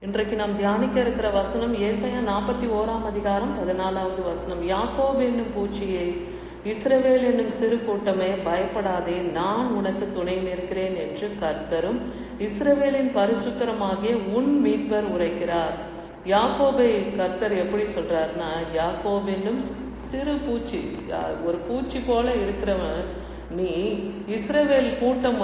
இன்றைக்கு நாம் தியானிக்க இருக்கிற வசனம் ஏசாயா 41 அதிகாரம் 14வது வசனம். யாக்கோபு என்னும் பூச்சியே, இஸ்ரவேல் என்னும் சிறு கூட்டமே, பயப்படாதே, நான் உனக்கு துணை நிற்கிறேன் என்று கர்த்தரும் இஸ்ரவேலின் பரிசுத்தருமாகிய உன் மீட்பர் உரைக்கிறார். யாக்கோபை கர்த்தர் எப்படி சொல்றாருன்னா, யாக்கோபு என்னும் சிறு பூச்சி, ஒரு பூச்சி போல இருக்கிறவன் நீ. இஸ்ரவேல் கூட்டம்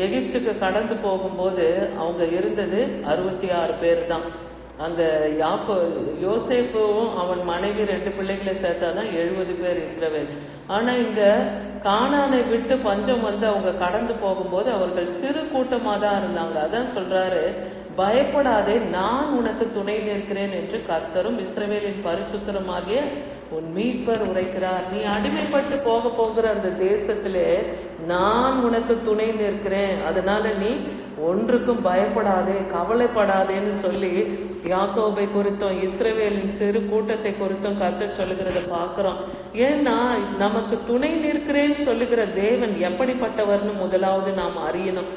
எகிப்துக்கு கடந்து போகும்போது அவங்க இருந்தது 66 பேர் தான். அங்க யோசேப்பும் அவன் மனைவி 2 பிள்ளைகளை சேர்த்தாதான் 70 பேர் இஸ்ரவேல். ஆனா இங்க கானானை விட்டு பஞ்சம் அவங்க கடந்து போகும்போது அவர்கள் சிறு கூட்டமா தான் இருந்தாங்க. அதான் சொல்றாரு, பயப்படாதே, நான் உனக்கு துணை நிற்கிறேன் என்று கர்த்தரும் இஸ்ரவேலின் பரிசுத்தருமாகிய உன் மீட்பர் உரைக்கிறார். நீ அடிமைப்பட்டு போகிற அந்த தேசத்திலே நான் உனக்கு துணை நிற்கிறேன், அதனால நீ ஒன்றுக்கும் பயப்படாதே, கவலைப்படாதேன்னு சொல்லி யாக்கோபை குறித்தும் இஸ்ரவேலின் சிறு கூட்டத்தை குறித்தும் கர்த்தர் சொல்லுகிறத பார்க்கிறோம். ஏன்னா நமக்கு துணை நிற்கிறேன்னு சொல்லுகிற தேவன் எப்படிப்பட்டவர்னு முதலாவது நாம் அறியணும்.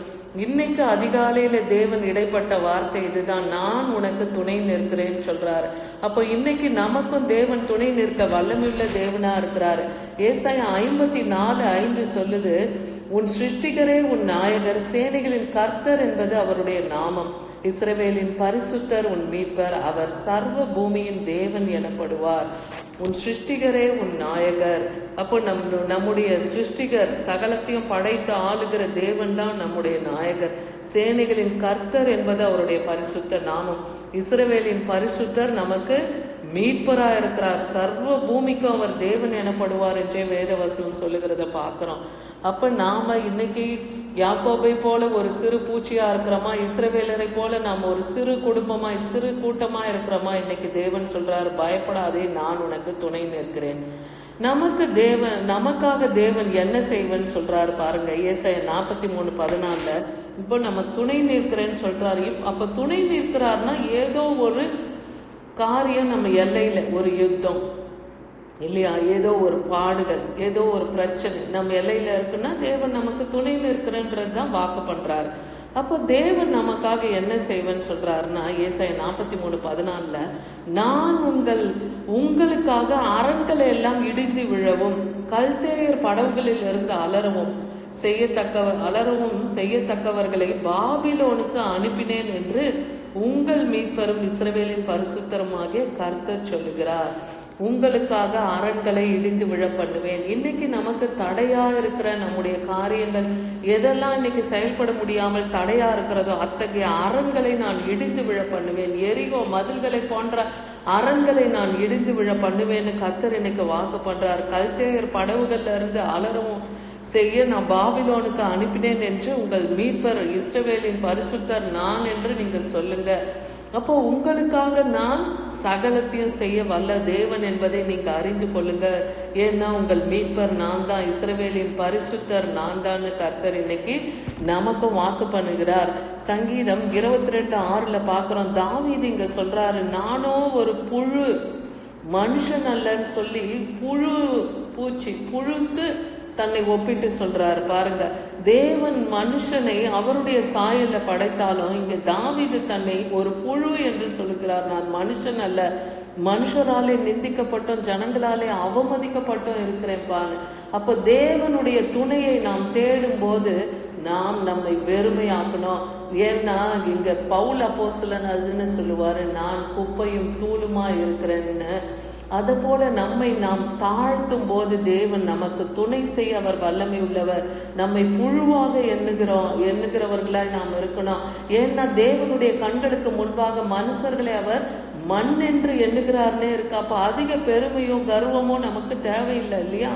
இன்னைக்கு அதிகாலையில தேவன் இடைப்பட்ட வார்த்தை இதுதான், நான் உனக்கு துணை நிற்கிறேன்னு சொல்றாரு. அப்போ இன்னைக்கு நமக்கும் தேவன் துணை நிற்க வல்லமையுள்ள தேவனா இருக்கிறாரு. ஏசாயா 54:5 சொல்லுது, உன் சிருஷ்டிகரே உன் நாயகர், சேனைகளின் கர்த்தர் என்பது அவருடைய நாமம், இஸ்ரவேலின் பரிசுத்தர் உன் மீட்பர், அவர் சர்வ பூமியின் தேவன் எனப்படுவார். உன் சிருஷ்டிகரே உன் நாயகர். அப்போ நம்முடைய சிருஷ்டிகர், சகலத்தையும் படைத்து ஆளுகிற தேவன் தான் நம்முடைய நாயகர். சேனைகளின் கர்த்தர் என்பது அவருடைய பரிசுத்த நாமம். இஸ்ரவேலின் பரிசுத்தர் நமக்கு மீட்பரா இருக்கிறார். சர்வ பூமிக்கும் அவர் தேவன் எனப்படுவார் என்றே வேதவசனம் சொல்லுகிறத பார்க்கிறோம். அப்ப நாம இன்னைக்கு யாக்கோபை போல ஒரு சிறு பூச்சியா இருக்கிறோமா, இஸ்ரவேலரை போல நாம் ஒரு சிறு குடும்பமாய் சிறு கூட்டமா இருக்கிறோமா? இன்னைக்கு தேவன் சொல்றாரு, பயப்படாதே, நான் உனக்கு துணை நிற்கிறேன். நமக்காக தேவன் என்ன செய்வன்னு சொல்றாரு பாருங்க. ஏசாயா 43:14 இப்போ நம்ம துணை நிற்கிறேன்னு சொல்றாரு. அப்ப துணை நிற்கிறாருன்னா ஏதோ ஒரு காரியம், நம்ம எல்லையில ஒரு யுத்தம் இல்லையா, ஏதோ ஒரு பாடுகள், ஏதோ ஒரு பிரச்சனை நம்ம எல்லையில இருக்குன்னா தேவன் நமக்கு துணை நிற்கிறன்றது தான் வாக்கு பண்றாரு. அப்போ தேவன் நமக்காக என்ன செய்வேன்னு சொல்றாருன்னா, ஏசாயா 43:14 நான் உங்களுக்காக அரண்களை எல்லாம் இடிந்து விழவும், கல்தேயர் படகுகளில் இருந்து அலறவும் செய்யத்தக்கவர்களை பாபிலோனுக்கு அனுப்பினேன் என்று உங்கள் மீட்பரும் இஸ்ரவேலின் பரிசுத்தருமாகிய கர்த்தர் சொல்லுகிறார். உங்களுக்காக அரண்களை இடிந்து விழ பண்ணுவேன். இன்னைக்கு நமக்கு தடையா இருக்கிற நம்முடைய காரியங்கள் எதெல்லாம் இன்னைக்கு செயல்பட முடியாமல் தடையா இருக்கிறதோ அத்தகைய அரண்களை நான் இடிந்து விழ பண்ணுவேன். எரிகோ மதில்களை போன்ற அரண்களை நான் இடிந்து விழ பண்ணுவேன்னு கர்த்தர் இன்னைக்கு வாக்கு பண்றார். கல்தேயர் படகுகள்ல இருந்து அலறவும் செய்ய நான் பாபிலோனுக்கு அனுப்பினேன் என்று உங்கள் மீட்பர் இஸ்ரவேலின் பரிசுத்தர் நான் என்று நீங்க சொல்லுங்க. அப்போ உங்களுக்காக நான் சகலத்தையும் செய்ய வல்ல தேவன் என்பதை நீங்க அறிந்து கொள்ளுங்க. ஏன்னா உங்கள் மீட்பர் நான் தான், இஸ்ரவேலின் பரிசுத்தர் நான் தான் கர்த்தர் இன்னைக்கு நமக்கும் வாக்கு பண்ணுகிறார். சங்கீதம் 22:6 பாக்குறோம், தாவீது இங்க சொல்றாரு, நானோ ஒரு புழு, மனுஷன் அல்லன்னு சொல்லி புழுக்கு தன்னை ஒப்பிட்டு சொல்றாரு பாருங்க. தேவன் மனுஷனை அவருடைய சாயல்ல படைத்தாலும் இங்க தாவீது தன்னை ஒரு புழு என்று சொல்லுகிறார். நான் மனுஷன் அல்ல, மனுஷராலே நிந்திக்கப்பட்டோம், ஜனங்களாலே அவமதிக்கப்பட்டோம் இருக்கிறேன் பாரு. அப்ப தேவனுடைய துணையை நாம் தேடும் போது நாம் நம்மை வெறுமையாக்கணும். ஏன்னா இங்க பவுல் அப்போஸ்தலன் அதுன்னு சொல்லுவாரு, நான் குப்பையும் தூளுமா இருக்கிறேன்னு. அது போல நம்மை நாம் தாழ்த்தும் போது தேவன் நமக்கு துணை செய்ய அவர் வல்லமை உள்ளவர். நம்மை புழுவாக எண்ணுகிறவர்களாய் நாம் இருக்கணும். ஏன்னா தேவனுடைய கண்களுக்கு முன்பாக மனுஷர்களை அவர் மண் என்று எண்ணுகிறார்னே இருக்கு. அப்ப அதிக பெருமையும் கர்வமும் நமக்கு தேவையில்லை இல்லையா?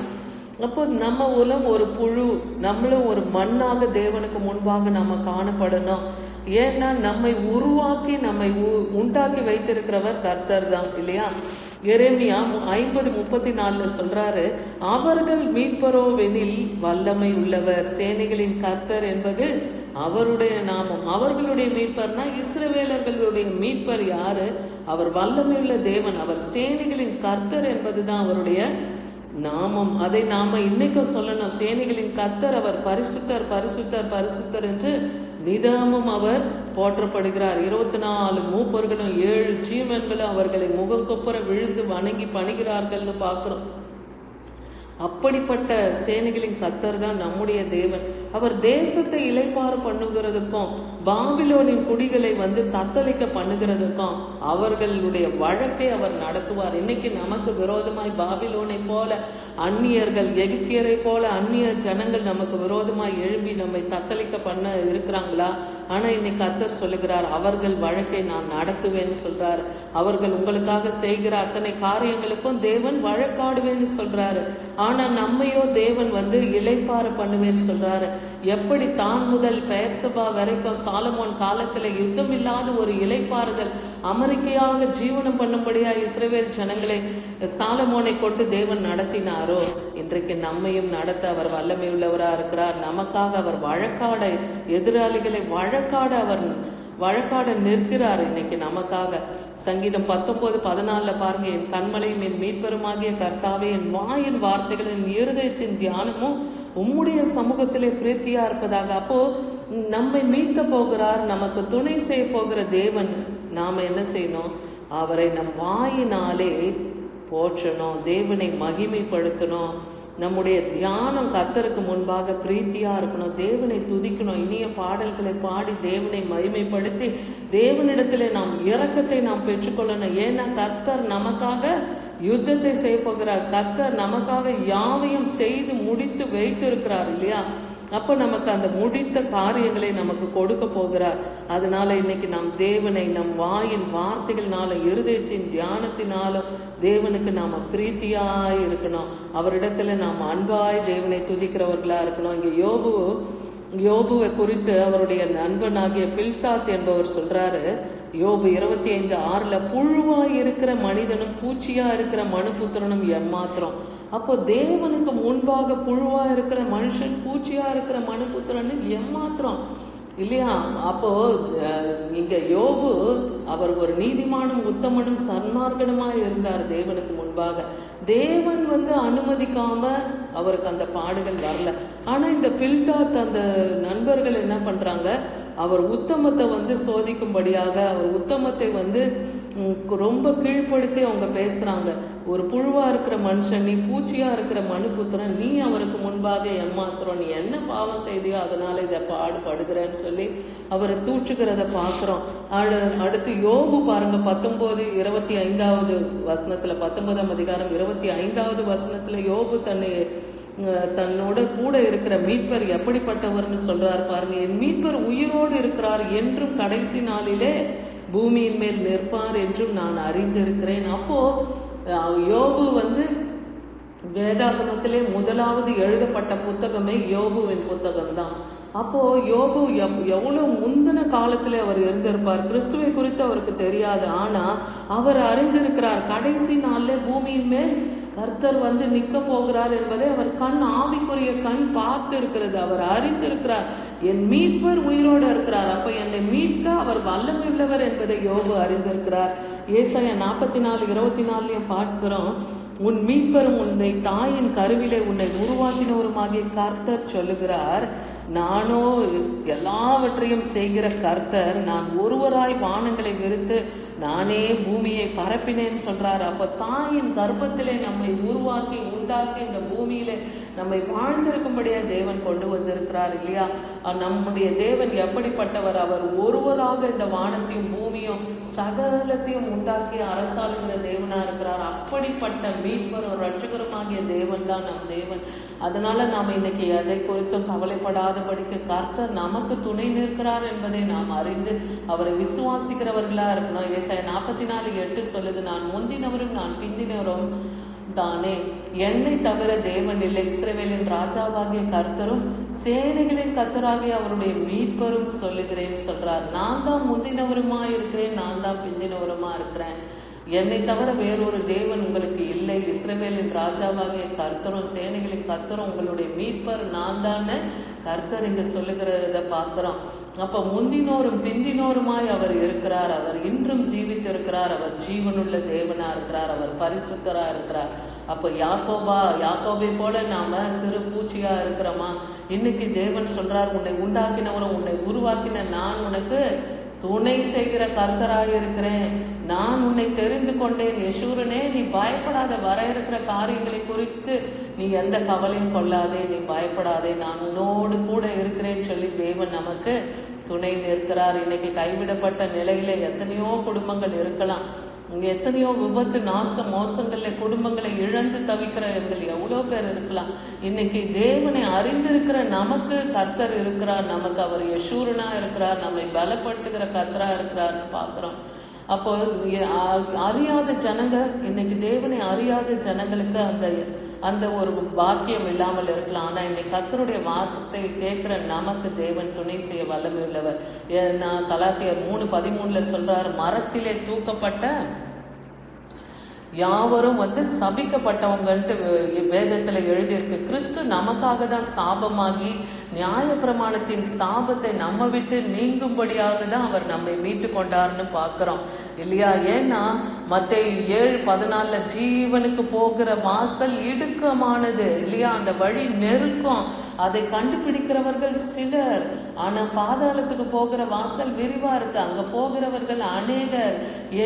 அப்போ நம்ம ஒரு புழு, நம்மளும் ஒரு மண்ணாக தேவனுக்கு முன்பாக நம்ம காணப்படணும். ஏன்னா நம்மை உருவாக்கி நம்மை உண்டாக்கி வைத்திருக்கிறவர் கர்த்தர் தான் இல்லையா? எரேமியா 50:34 சொல்றாரு, அவர்கள் மீட்பரோவெனில் வல்லமை உள்ளவர், சேனைகளின் கர்த்தர் என்பது அவருடைய நாமம். அவர்களுடைய மீட்பர்னா இஸ்ரவேலர்களுடைய மீட்பர் யாரு? அவர் வல்லமையுள்ள தேவன், அவர் சேனைகளின் கர்த்தர் என்பதுதான் அவருடைய நாமம். அதை நாம இன்னைக்கும் சொல்லணும், சேனைகளின் கர்த்தர் அவர் பரிசுத்தர் பரிசுத்தர் பரிசுத்தர் என்று நிதமும் அவர் போற்றப்படுகிறார். 24 மூப்பர்களும் 7 ஜீவன்களும் அவர்களை முகங்குப்புற விழுந்து வணங்கி பணிகிறார்கள்னு பார்க்கிறோம். அப்படிப்பட்ட சேனைகளின் கர்த்தர் தான் நம்முடைய தேவன். அவர் தேசத்தை இளைப்பாற பண்ணுகிறதுக்கும் பாபிலோனின் குடிகளை தத்தளிக்க பண்ணுகிறதுக்கும் அவர்களுடைய வழக்கை அவர் நடத்துவார். இன்னைக்கு நமக்கு விரோதமாய் பாபிலோனை போல அந்நியர்கள், எகிப்தியரை போல அந்நிய ஜனங்கள் நமக்கு விரோதமாய் எழும்பி நம்மை தத்தளிக்க பண்ண இருக்கிறாங்களா? ஆனா இன்னைக்கு கர்த்தர் சொல்லுகிறார், அவர்கள் வழக்கை நான் நடத்துவேன்னு சொல்றாரு. அவர்கள் உங்களுக்காக செய்கிற அத்தனை காரியங்களுக்கும் தேவன் வழக்காடுவேன்னு சொல்றாரு. ஆனா நம்மையோ தேவன் இளைப்பாற பண்ணுவேன்னு சொல்றாரு. எப்படி தான் முதல் பெயர்சபா வரைக்கும் சாலமோன் காலத்துல யுத்தம் இல்லாத ஒரு இளைப்பாறுதல் அமெரிக்கையாக ஜீவனம் பண்ணும்படியா இஸ்ரவேல் ஜனங்களை சாலமோனை கொண்டு தேவன் நடத்தினாரோ, இன்றைக்கு நம்மையும் நடத்த அவர் வல்லமை உள்ளவரா இருக்கிறார். நமக்காக அவர் வழக்காட, எதிராளிகளை வழக்காட நிற்கிறார் இன்னைக்கு நமக்காக. சங்கீதம் 19:14 பாருங்க, என் கண்மலையும் என் மீட்பெருமாகிய கர்த்தாவே, என் வாயின் வார்த்தைகள் என் இருதயத்தின் தியானமும் உம்முடைய சமூகத்திலே பிரீத்தியா இருப்பதாக. அப்போ நம்மை மீட்க போகிறார், நமக்கு துணை செய்ய போகிற தேவன். நாம என்ன செய்யணும்? அவரை நம் வாயினாலே போற்றணும், தேவனை மகிமைப்படுத்தணும். நம்முடைய தியானம் கர்த்தருக்கு முன்பாக பிரீத்தியா இருக்கணும், தேவனை துதிக்கணும், இனிய பாடல்களை பாடி தேவனை மகிமைப்படுத்தி தேவனிடத்திலே நாம் இரக்கத்தை நாம் பெற்றுக்கொள்ளணும். ஏன்னா கர்த்தர் நமக்காக யுத்தத்தை செய்ய போகிறார். கர்த்தர் நமக்காக யாவையும் செய்து முடித்து வைத்திருக்கிறார் இல்லையா? அப்ப நமக்கு அந்த முடித்த காரியங்களை நமக்கு கொடுக்க போகிறார். அதனால இன்னைக்கு நாம் தேவனை நம் வாயின் வார்த்தைகள்னாலும் இருதயத்தின் தியானத்தினாலும் தேவனுக்கு நாம பிரீத்தியாய் இருக்கணும். அவரிடத்துல நாம் அன்பாய் தேவனை துதிக்கிறவர்களா இருக்கணும். இங்க யோபுவை குறித்து அவருடைய நண்பனாகிய பில்தாத் என்பவர் சொல்றாரு, யோபு 25:6 புழுவாய் இருக்கிற மனிதனும் பூச்சியா இருக்கிற மனுபுத்திரனும் எம்மாத்திரம். அப்போ தேவனுக்கு முன்பாக புழுவா இருக்கிற மனுஷன், பூச்சியா இருக்கிற மனுபுத்திரன் எம்மாத்திரம் இல்லையா? அப்போ இங்க யோபு அவர் ஒரு நீதிமானும் உத்தமனும் சன்மார்க்கனுமாய் இருந்தார் தேவனுக்கு முன்பாக. தேவன் அனுமதிக்காம அவருக்கு அந்த பாடுகள் வரல. ஆனா இந்த பில்தாத் அந்த நண்பர்கள் என்ன பண்றாங்க, அவர் உத்தமத்தை சோதிக்கும்படியாக அவர் உத்தமத்தை ரொம்ப கீழ்ப்படுத்தி அவங்க பேசுறாங்க. ஒரு புழுவா இருக்கிற மனுஷன், நீ பூச்சியா இருக்கிற மனுபுத்திரன், நீ அவருக்கு முன்பாக ஏமாத்துறோம், நீ என்ன பாவம் செய்தியோ அதனால இதை பாடுபடுகிறேன்னு சொல்லி அவரை தூற்றுகிறத பாக்குறோம். அடுத்து யோபு பாருங்க 19:25 வசனத்துல, 19ஆம் அதிகாரம் 25வது வசனத்துல யோபு தன்னோட கூட இருக்கிற மீட்பர் எப்படிப்பட்டவர்னு சொல்றாரு பாருங்க. என் மீட்பர் உயிரோடு இருக்கிறார் என்றும் கடைசி நாளிலே பூமியின் மேல் நிற்பார் என்றும் நான் அறிந்திருக்கிறேன். அப்போ யோபு வேதாகமத்திலே முதலாவது எழுதப்பட்ட புத்தகமே யோபுவின் புத்தகம் தான். அப்போ யோபு எவ்வளவு முந்தின காலத்துல அவர் இருந்திருப்பார். கிறிஸ்துவை குறித்து அவருக்கு தெரியாது, ஆனா அவர் அறிந்திருக்கிறார் கடைசி நாள்ல பூமியின் மேல் கர்த்தர் நிக்க போகிறார் என்பதை அவர் ஆவிக்குரிய கண் பார்த்து இருக்கிறது. அவர் அறிந்திருக்கிறார், என் மீட்பர் உயிரோடு இருக்கிறார், அப்ப என்னை மீட்க அவர் வல்லமை உள்ளவர் என்பதை யோபு அறிந்திருக்கிறார். ஏசாயா 44:24 பார்க்கிறோம், உன் மீட்பரும் உன்னை தாயின் கருவிலே உன்னை உருவாக்கினவருமாகிய கர்த்தர் சொல்லுகிறார், நானோ எல்லாவற்றையும் செய்கிற கர்த்தர், நான் ஒருவராய் வானங்களை விரித்து நானே பூமியை பரப்பினேன்னு சொல்றாரு. அப்ப தாயின் கர்ப்பத்திலே நம்மை உருவாக்கி உண்டாக்கி இந்த பூமியில நம்மை வாழ்ந்திருக்கும்படியா தேவன் கொண்டு வந்திருக்கிறார் இல்லையா? நம்முடைய தேவன் எப்படிப்பட்டவர்? அவர் ஒருவராக இந்த வானத்தையும் பூமியும் சகலத்தையும் உண்டாக்கி அரசாளுகிற தேவனா இருக்கிறார். அப்படிப்பட்ட மீட்பரும் ரட்சகருமாகிய தேவன் தான் நம் தேவன். அதனால நாம இன்னைக்கு எதை குறித்தும் கவலைப்படாதபடிக்கு கர்த்தர் நமக்கு துணை நிற்கிறார் என்பதை நாம் அறிந்து அவரை விசுவாசிக்கிறவர்களா இருக்கணும். ஏசாயா 44:8 சொல்லுது, நான் முந்தினவரும் நான் பிந்தினவரும் தானே, என்னை தவிர தேவன் இல்லை, இஸ்ரவேலின் ராஜாவாகிய கர்த்தரும் சேனைகளின் கர்த்தராகிய அவருடைய மீட்பரும் சொல்லுகிறேன்னு சொல்றார். நான் தான் முந்தினவருமா இருக்கிறேன், நான் தான் பிந்தினவருமா இருக்கிறேன், என்னை தவிர வேறொரு தேவன் உங்களுக்கு இல்லை, இஸ்ரவேலின் ராஜாவாகிய கர்த்தரும் சேனைகளின் கர்த்தரும் உங்களுடைய மீட்பர் நான் தானே கர்த்தர் இங்க சொல்லுகிறத பார்க்கிறோம். அப்ப முந்தினோரும் பிந்தினோருமாய் அவர் இருக்கிறார். அவர் இன்றும் ஜீவித்து இருக்கிறார். அவர் ஜீவனுள்ள தேவனா இருக்கிறார். அவர் பரிசுத்தரா இருக்கிறார். அப்ப யாக்கோபை போல நாம சிறு பூச்சியா இருக்கிறோமா? இன்னைக்கு தேவன் சொல்றார், உன்னை உண்டாக்கினவரும் உன்னை உருவாக்கின நான் உனக்கு துணை செய்கிற கர்த்தராக இருக்கிறேன். நான் உன்னை தெரிந்து கொண்டேன். யசூரனே, நீ பயப்படாத. வர இருக்கிற காரியங்களை குறித்து நீ எந்த கவலையும் கொள்ளாதே, நீ பயப்படாதே, நான் உன்னோடு கூட இருக்கிறேன்னு சொல்லி தேவன் நமக்கு துணை நிற்கிறார். இன்னைக்கு கைவிடப்பட்ட நிலையில எத்தனையோ குடும்பங்கள் இருக்கலாம். இங்க எத்தனையோ விபத்து, நாச மோசங்கள்ல குடும்பங்களை இழந்து தவிக்கிறவர்கள் எவ்வளோ பேர் இருக்கலாம். இன்னைக்கு தேவனை அறிந்திருக்கிற நமக்கு கர்த்தர் இருக்கிறார். நமக்கு அவர் யசூரனா இருக்கிறார். நம்மை பலப்படுத்துகிற கர்த்தரா இருக்கிறார்னு பாக்குறோம். அப்போ அறியாத ஜனங்க, இன்னைக்கு தேவனை அறியாத ஜனங்களுக்கு அந்த ஒரு பாக்கியம் இல்லாமல் இருக்கலாம். ஆனா இன்னைக்கு கர்த்தருடைய வார்த்தை கேட்கிற நமக்கு தேவன் துணை செய்ய வல்லமை உள்ளவர். ஏன்னா கலாத்தியர் 3:13 சொல்றாரு, மரத்திலே தூக்கப்பட்ட யாவரும் சபிக்கப்பட்டவங்கன்ட்டு வேதத்துல எழுதியிருக்கு. கிறிஸ்து நமக்காக தான் சாபமாகி நியாய பிரமாணத்தின் சாபத்தை நம்ம விட்டு நீங்கும்படியாக தான் அவர் நம்மை மீட்டு கொண்டார்னு பாக்குறோம் இல்லையா? ஏன்னா மத்தேயு 7:14 ஜீவனுக்கு போகிற வாசல் இடுக்கமானது இல்லையா? அந்த வழி நெருக்கம், அதை கண்டுபிடிக்கிறவர்கள் சிலர். ஆனா பாதாளத்துக்கு போகிற வாசல் விரிவா இருக்கு, அங்க போகிறவர்கள் அநேகர்.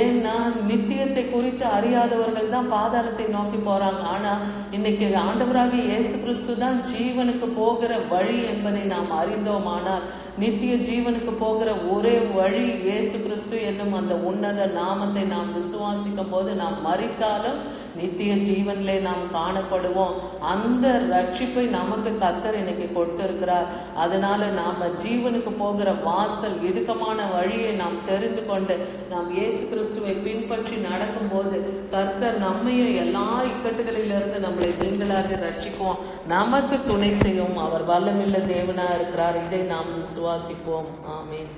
ஏன்னா நித்தியத்தை குறித்து அறியாதவர்கள் தான் பாதாளத்தை நோக்கி போறாங்க. ஆனா இன்னைக்கு ஆண்டவராகிய இயேசு கிறிஸ்து தான் ஜீவனுக்கு போகிற வழி என்பதை நாம் அறிந்தோம். ஆனால் நித்திய ஜீவனுக்கு போகிற ஒரே வழி இயேசு கிறிஸ்து என்னும் அந்த உன்னத நாமத்தை நாம் விசுவாசிக்கும் போது நாம் மரித்தாலும் நித்திய ஜீவனிலே நாம் காணப்படுவோம். அந்த ரட்சிப்பை நமக்கு கர்த்தர் இன்னைக்கு கொடுத்திருக்கிறார். அதனால நாம ஜீவனுக்கு போகிற வாசல் இடுக்கமான வழியை நாம் தெரிந்து கொண்டு நாம் இயேசு கிறிஸ்துவை பின்பற்றி நடக்கும் போது கர்த்தர் நம்மையும் எல்லா இக்கட்டுகளிலிருந்து நம்மளை நீங்களாக ரட்சிக்குவோம், நமக்கு துணை செய்யும். அவர் வல்லமில்ல தேவனா இருக்கிறார். இதை நாம் விசுவாசிப்போம். ஆமென்.